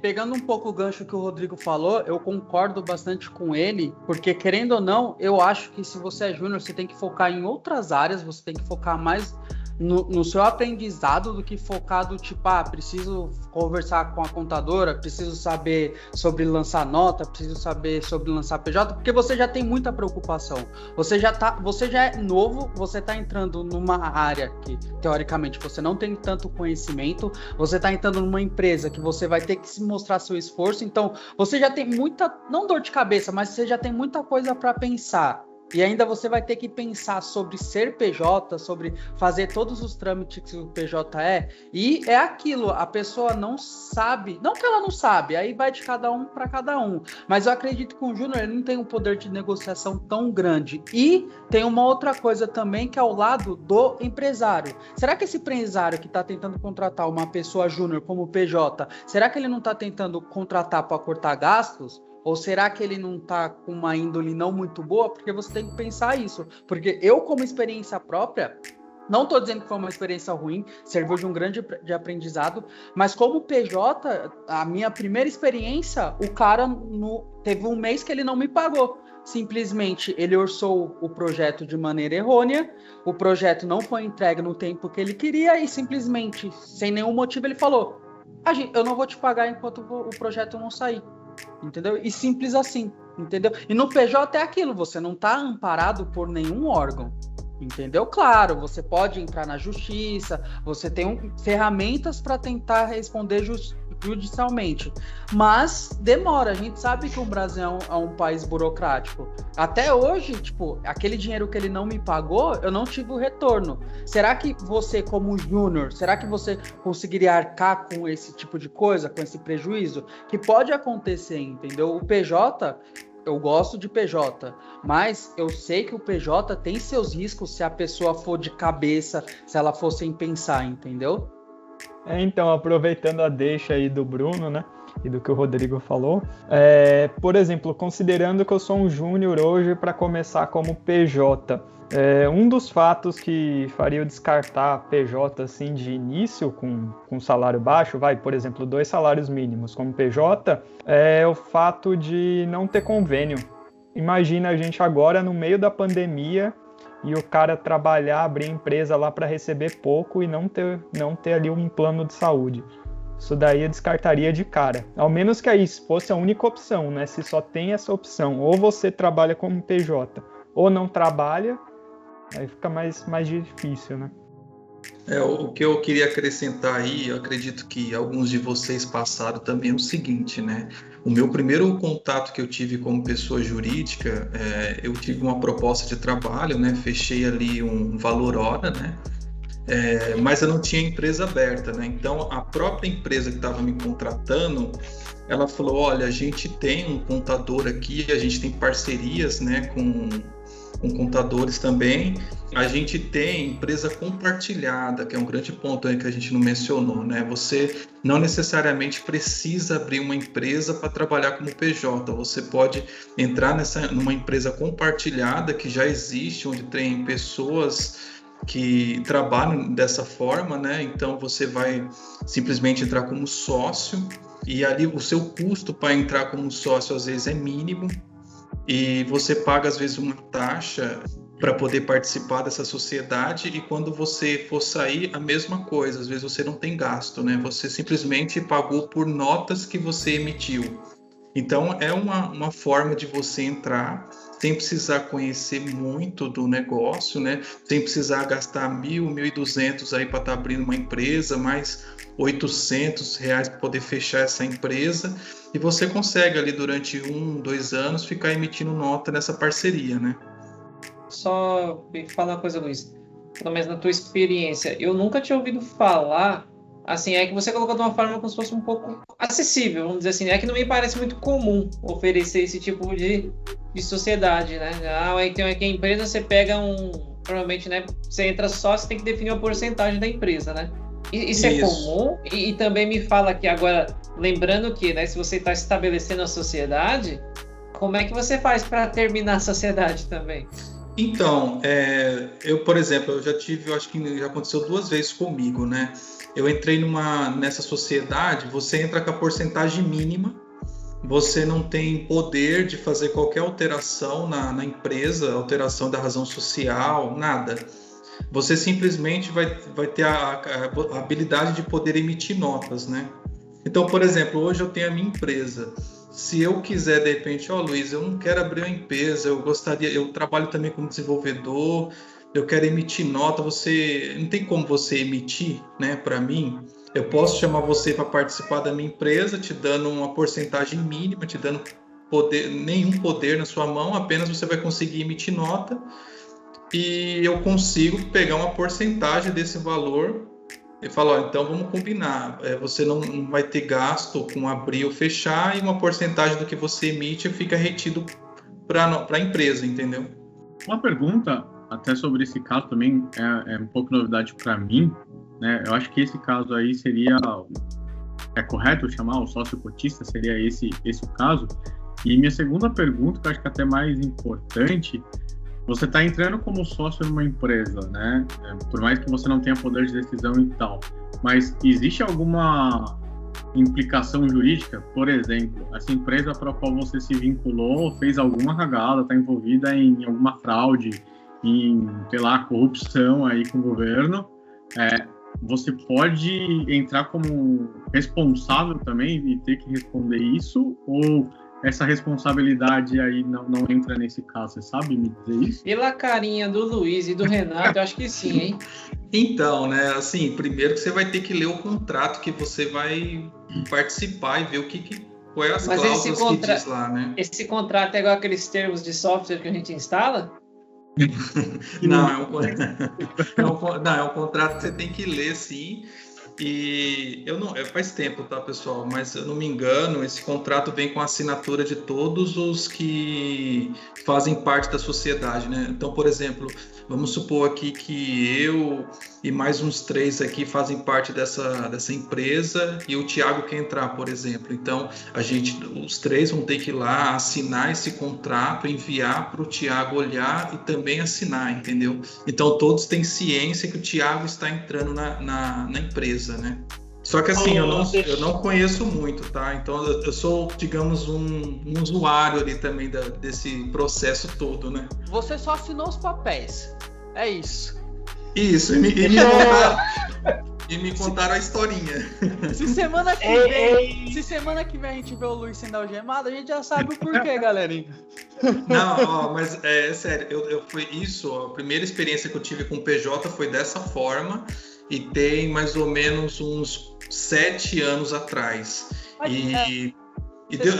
pegando um pouco o gancho que o Rodrigo falou, eu concordo bastante com ele, porque querendo ou não, eu acho que se você é júnior, você tem que focar em outras áreas, você tem que focar mais no seu aprendizado do que focado, tipo, preciso conversar com a contadora, preciso saber sobre lançar nota, preciso saber sobre lançar PJ, porque você já tem muita preocupação. Você já é novo, você está entrando numa área que, teoricamente, você não tem tanto conhecimento, você está entrando numa empresa que você vai ter que se mostrar seu esforço, então você já tem muita, não dor de cabeça, mas você já tem muita coisa para pensar. E ainda você vai ter que pensar sobre ser PJ, sobre fazer todos os trâmites que o PJ é. E é aquilo, a pessoa não sabe, não que ela não sabe, aí vai de cada um para cada um. Mas eu acredito que o Júnior ele não tem um poder de negociação tão grande. E tem uma outra coisa também que é o lado do empresário. Será que esse empresário que está tentando contratar uma pessoa júnior como PJ, será que ele não está tentando contratar para cortar gastos? Ou será que ele não está com uma índole não muito boa? Porque você tem que pensar isso. Porque eu, como experiência própria, não estou dizendo que foi uma experiência ruim, serviu de um grande de aprendizado, mas como PJ, a minha primeira experiência, o cara teve um mês que ele não me pagou. Simplesmente ele orçou o projeto de maneira errônea, o projeto não foi entregue no tempo que ele queria e simplesmente, sem nenhum motivo, ele falou: eu não vou te pagar enquanto o projeto não sair. Entendeu? E simples assim, entendeu? E no PJ é aquilo, você não está amparado por nenhum órgão, entendeu? Claro, você pode entrar na justiça, você tem ferramentas para tentar responder judicialmente, mas demora. A gente sabe que o Brasil é um país burocrático. Até hoje, tipo, aquele dinheiro que ele não me pagou, eu não tive o retorno. Será que você, como júnior, será que você conseguiria arcar com esse tipo de coisa, com esse prejuízo? Que pode acontecer, entendeu? O PJ, eu gosto de PJ, mas eu sei que o PJ tem seus riscos se a pessoa for de cabeça, se ela for sem pensar, entendeu? Então, aproveitando a deixa aí do Bruno, né, e do que o Rodrigo falou, por exemplo, considerando que eu sou um júnior hoje para começar como PJ, um dos fatos que faria eu descartar PJ assim de início com salário baixo, por exemplo, 2 salários mínimos como PJ, é o fato de não ter convênio. Imagina a gente agora no meio da pandemia e o cara trabalhar, abrir empresa lá para receber pouco e não ter ali um plano de saúde. Isso daí eu descartaria de cara. Ao menos que aí fosse a única opção, né? Se só tem essa opção, ou você trabalha como PJ, ou não trabalha, aí fica mais difícil, né? O que eu queria acrescentar aí, eu acredito que alguns de vocês passaram também, é o seguinte, né? O meu primeiro contato que eu tive como pessoa jurídica, eu tive uma proposta de trabalho, né? Fechei ali um valor hora, né? Mas eu não tinha empresa aberta, né? Então, a própria empresa que estava me contratando, ela falou: olha, a gente tem um contador aqui, a gente tem parcerias, né, com contadores também. A gente tem empresa compartilhada, que é um grande ponto aí que a gente não mencionou, né? Você não necessariamente precisa abrir uma empresa para trabalhar como PJ. Você pode entrar numa empresa compartilhada que já existe, onde tem pessoas que trabalham dessa forma, né? Então você vai simplesmente entrar como sócio e ali o seu custo para entrar como sócio às vezes é mínimo e você paga às vezes uma taxa para poder participar dessa sociedade, e quando você for sair, a mesma coisa, às vezes você não tem gasto, né? Você simplesmente pagou por notas que você emitiu. Então é uma forma de você entrar sem precisar conhecer muito do negócio, né? Sem precisar gastar R$1.000, R$1.200 aí para estar abrindo uma empresa, mais R$800 para poder fechar essa empresa, e você consegue ali durante 1, 2 anos ficar emitindo nota nessa parceria, né? Só me fala uma coisa, Luiz, pelo menos na tua experiência, eu nunca tinha ouvido falar, assim, é que você colocou de uma forma como se fosse um pouco acessível, vamos dizer assim, é que não me parece muito comum oferecer esse tipo de sociedade, né? Então aqui a empresa você pega provavelmente, né, você entra só, você tem que definir uma porcentagem da empresa, né? Isso é comum, e também me fala que agora, lembrando que, né, se você está estabelecendo a sociedade, como é que você faz para terminar a sociedade também? Então, eu, por exemplo, eu acho que já aconteceu 2 vezes comigo, né? eu entrei nessa sociedade, você entra com a porcentagem mínima, você não tem poder de fazer qualquer alteração na empresa, alteração da razão social, nada. Você simplesmente vai ter a habilidade de poder emitir notas, né? Então, por exemplo, hoje eu tenho a minha empresa. Se eu quiser, de repente, Luiz, eu não quero abrir uma empresa, eu trabalho também como desenvolvedor, eu quero emitir nota, não tem como você emitir, né, para mim? Eu posso chamar você para participar da minha empresa, te dando uma porcentagem mínima, te dando nenhum poder na sua mão, apenas você vai conseguir emitir nota e eu consigo pegar uma porcentagem desse valor e falar, então vamos combinar, você não vai ter gasto com abrir ou fechar e uma porcentagem do que você emite fica retido para a empresa, entendeu? Uma pergunta, até sobre esse caso também, é um pouco novidade para mim, né? Eu acho que esse caso aí seria, é correto chamar o sócio cotista, seria esse o caso? E minha segunda pergunta, que eu acho que é até mais importante, você está entrando como sócio numa empresa, né? Por mais que você não tenha poder de decisão e tal, mas existe alguma implicação jurídica? Por exemplo, essa empresa para a qual você se vinculou fez alguma cagada, está envolvida em alguma fraude, em, sei lá, corrupção aí com o governo, você pode entrar como responsável também e ter que responder isso? Ou essa responsabilidade aí não entra nesse caso? Você sabe me dizer isso? Pela carinha do Luiz e do Renato, eu acho que sim, hein? Então, né, assim, primeiro que você vai ter que ler o contrato que você vai participar e ver qual é as cláusulas que diz lá, né? Esse contrato é igual aqueles termos de software que a gente instala? Não, é um contrato que você tem que ler, sim. E faz tempo, tá, pessoal? Mas eu não me engano, esse contrato vem com a assinatura de todos os que fazem parte da sociedade, né? Então, por exemplo, vamos supor aqui que eu e mais uns 3 aqui fazem parte dessa empresa e o Thiago quer entrar, por exemplo. Então, os 3 vão ter que ir lá assinar esse contrato, enviar para o Thiago olhar e também assinar, entendeu? Então, todos têm ciência que o Thiago está entrando na empresa, né? Só que assim, eu não conheço muito, tá? Então eu sou, digamos, um usuário ali também desse processo todo, né? Você só assinou os papéis. É isso. Isso, e me contaram a historinha. Se semana que vem a gente vê o Luiz sendo algemado, a gente já sabe o porquê, galerinha. Não, mas é sério, foi isso, a primeira experiência que eu tive com o PJ foi dessa forma. E tem mais ou menos uns 7 anos atrás.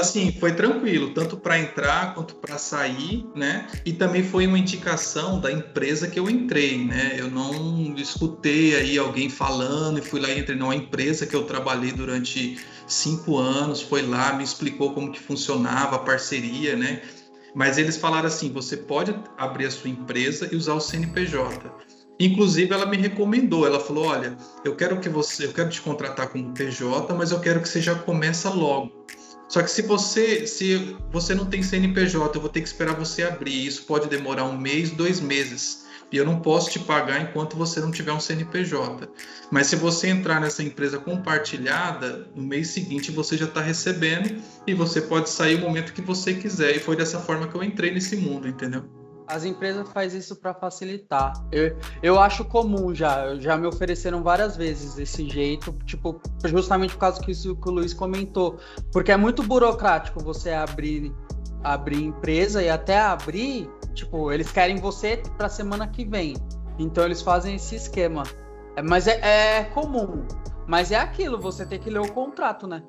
Assim, foi tranquilo, tanto para entrar quanto para sair, né? E também foi uma indicação da empresa que eu entrei, né? Eu não escutei aí alguém falando e fui lá e entrei numa empresa que eu trabalhei durante 5 anos, foi lá, me explicou como que funcionava a parceria, né? Mas eles falaram assim, você pode abrir a sua empresa e usar o CNPJ. Inclusive, ela me recomendou, ela falou, olha, eu quero te contratar como PJ, mas eu quero que você já começa logo. Só que se você não tem CNPJ, eu vou ter que esperar você abrir. Isso pode demorar 1 mês, 2 meses. E eu não posso te pagar enquanto você não tiver um CNPJ. Mas se você entrar nessa empresa compartilhada, no mês seguinte você já está recebendo e você pode sair o momento que você quiser. E foi dessa forma que eu entrei nesse mundo, entendeu? As empresas fazem isso para facilitar. Eu acho comum já me ofereceram várias vezes desse jeito, tipo, justamente por causa que isso que o Luiz comentou, porque é muito burocrático você abrir empresa e até abrir, tipo, eles querem você para semana que vem. Então eles fazem esse esquema. Mas é comum. Mas é aquilo, você tem que ler o contrato, né?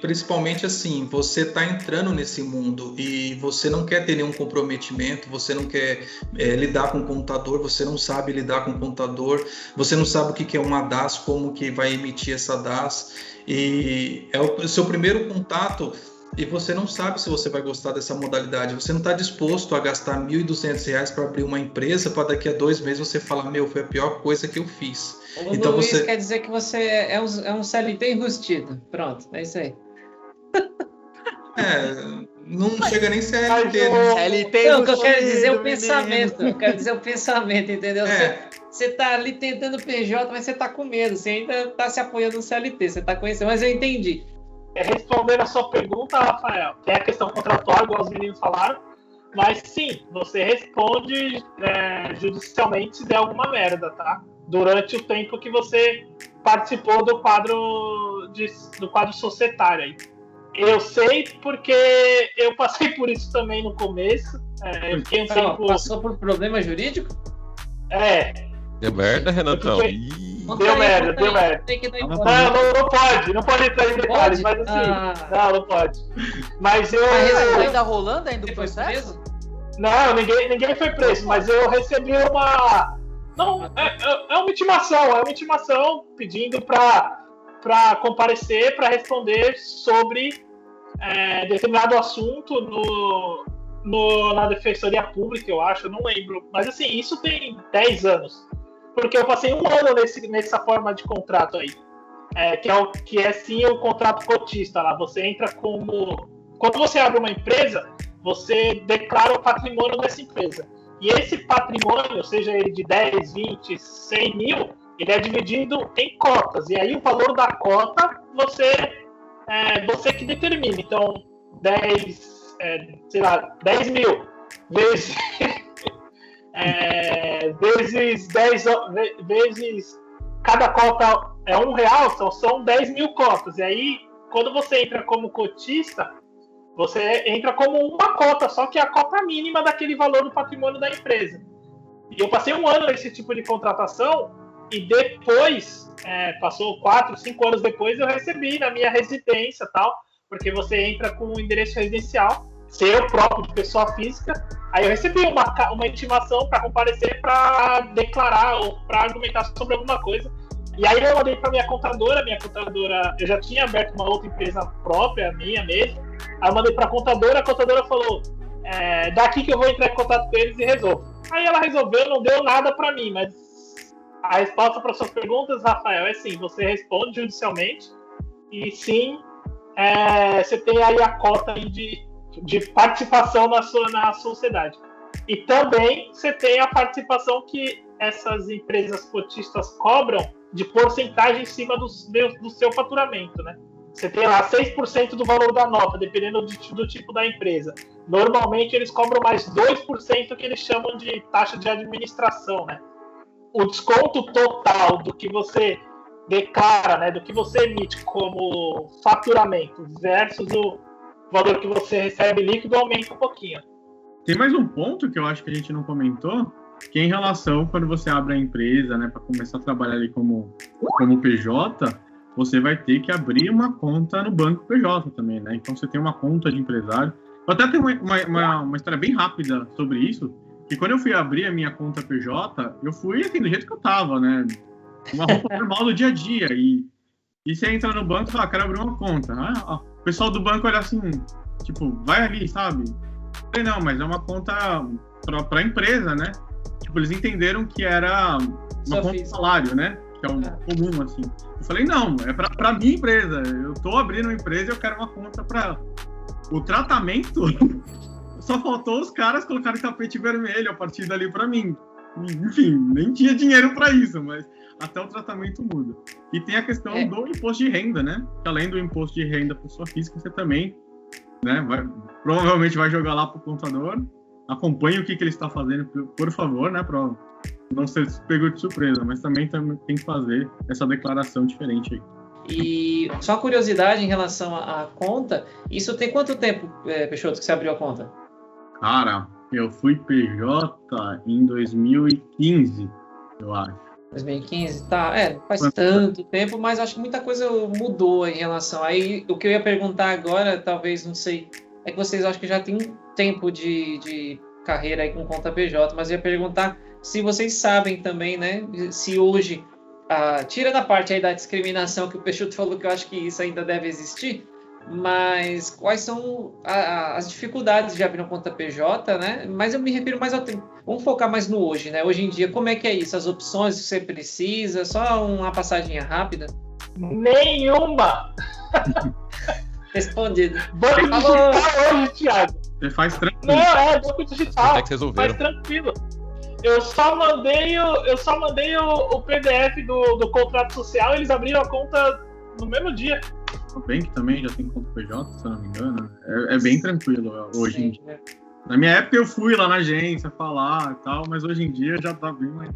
Principalmente assim, você está entrando nesse mundo e você não quer ter nenhum comprometimento, você não quer lidar com o computador, você não sabe lidar com o computador, você não sabe o que é uma DAS, como que vai emitir essa DAS, e é o seu primeiro contato e você não sabe se você vai gostar dessa modalidade, você não está disposto a gastar R$ 1.200 para abrir uma empresa para daqui a 2 meses você falar, foi a pior coisa que eu fiz. O então Luiz quer dizer que você é um CLT enrustido. Pronto, é isso aí. Não chega nem CLT, né? CLT não, eu quero dizer o pensamento. Eu quero dizer o pensamento, entendeu? você tá ali tentando PJ, mas você tá com medo, você ainda tá se apoiando no CLT, você tá conhecendo, mas eu entendi. Respondendo a sua pergunta, Rafael, que é a questão contratual, igual os meninos falaram, mas sim, você responde judicialmente se der alguma merda, tá? Durante o tempo que você participou do quadro societário aí. Eu sei porque eu passei por isso também no começo. Eu fiquei um tempo... Passou por problema jurídico? Deu merda, Renatão? Deu merda. Não pode entrar em detalhes, mas assim, não pode. Mas eu... Ainda rolando ainda o processo? Não, ninguém foi preso, mas eu recebi uma... Não, é uma intimação pedindo para comparecer, para responder sobre determinado assunto na Defensoria Pública, eu acho, eu não lembro. Mas assim, isso tem 10 anos. Porque eu passei um ano nessa forma de contrato aí. Que é sim o contrato cotista lá. Você entra como... Quando você abre uma empresa, você declara o patrimônio dessa empresa. E esse patrimônio, seja ele de 10, 20, 100 mil, ele é dividido em cotas. E aí o valor da cota, você que determina. Então, 10 mil vezes... vezes cada cota é R$1, são 10 mil cotas. E aí, quando você entra como cotista, você entra como uma cota, só que é a cota mínima daquele valor do patrimônio da empresa. E eu passei um ano nesse tipo de contratação e depois, passou 4, 5 anos depois, eu recebi na minha residência tal, porque você entra com um endereço residencial, ser eu próprio de pessoa física. Aí eu recebi uma intimação para comparecer, para declarar ou para argumentar sobre alguma coisa. E aí eu mandei para minha contadora, eu já tinha aberto uma outra empresa própria, minha mesmo. Aí eu mandei para a contadora falou, daqui que eu vou entrar em contato com eles e resolvo. Aí ela resolveu, não deu nada para mim, mas a resposta para suas perguntas, Rafael, é sim, você responde judicialmente e sim, você tem aí a cota aí de participação na sociedade. E também você tem a participação que essas empresas cotistas cobram de porcentagem em cima do seu faturamento, né? Você tem lá 6% do valor da nota, dependendo do tipo da empresa. Normalmente eles cobram mais 2% que eles chamam de taxa de administração, né? O desconto total do que você declara, né, do que você emite como faturamento versus o valor que você recebe líquido aumenta um pouquinho. Tem mais um ponto que eu acho que a gente não comentou, que é em relação quando você abre a empresa, né, para começar a trabalhar ali como PJ, você vai ter que abrir uma conta no banco PJ também, né? Então você tem uma conta de empresário. Eu até tenho uma história bem rápida sobre isso, que quando eu fui abrir a minha conta PJ, eu fui assim, do jeito que eu tava, né? Uma roupa normal do dia a dia. E você entra no banco e fala, quero abrir uma conta. O pessoal do banco olha assim, tipo, vai ali, sabe? Eu falei, não, mas é uma conta pra empresa, né? Tipo, eles entenderam que era uma conta de salário, né? Que é o comum, assim. Eu falei, não, é pra minha empresa. Eu tô abrindo uma empresa e eu quero uma conta pra... O tratamento... Só faltou os caras colocarem tapete vermelho a partir dali pra mim. Enfim, nem tinha dinheiro pra isso, mas até o tratamento muda. E tem a questão do imposto de renda, né? Que além do imposto de renda por pessoa física, você também, né, provavelmente vai jogar lá pro contador. Acompanhe o que ele está fazendo, por favor, né? Pra não ser pego de surpresa, mas também tem que fazer essa declaração diferente aí. E só curiosidade em relação à conta, isso tem quanto tempo, Peixoto, que você abriu a conta? Cara, eu fui PJ em 2015, eu acho. 2015, tá, faz tanto tempo, mas acho que muita coisa mudou em relação. Aí, o que eu ia perguntar agora, talvez, não sei, é que vocês acham que já tem um tempo de carreira aí com conta PJ, mas eu ia perguntar se vocês sabem também, né, se hoje, tira da parte aí da discriminação que o Peixoto falou, que eu acho que isso ainda deve existir, mas quais são as dificuldades de abrir uma conta PJ, né? Mas eu me refiro mais ao tempo. Vamos focar mais no hoje, né? Hoje em dia, como é que é isso? As opções que você precisa? Só uma passadinha rápida? Nenhuma! Respondido. Banco digital hoje, Thiago. Você faz tranquilo. Não, banco digital. É que resolveram. Faz tranquilo. Eu só mandei o PDF do contrato social, eles abriram a conta no mesmo dia. O Bank também já tem conta PJ, se eu não me engano. É bem tranquilo hoje em dia. Na minha época eu fui lá na agência falar e tal, mas hoje em dia já tá bem mais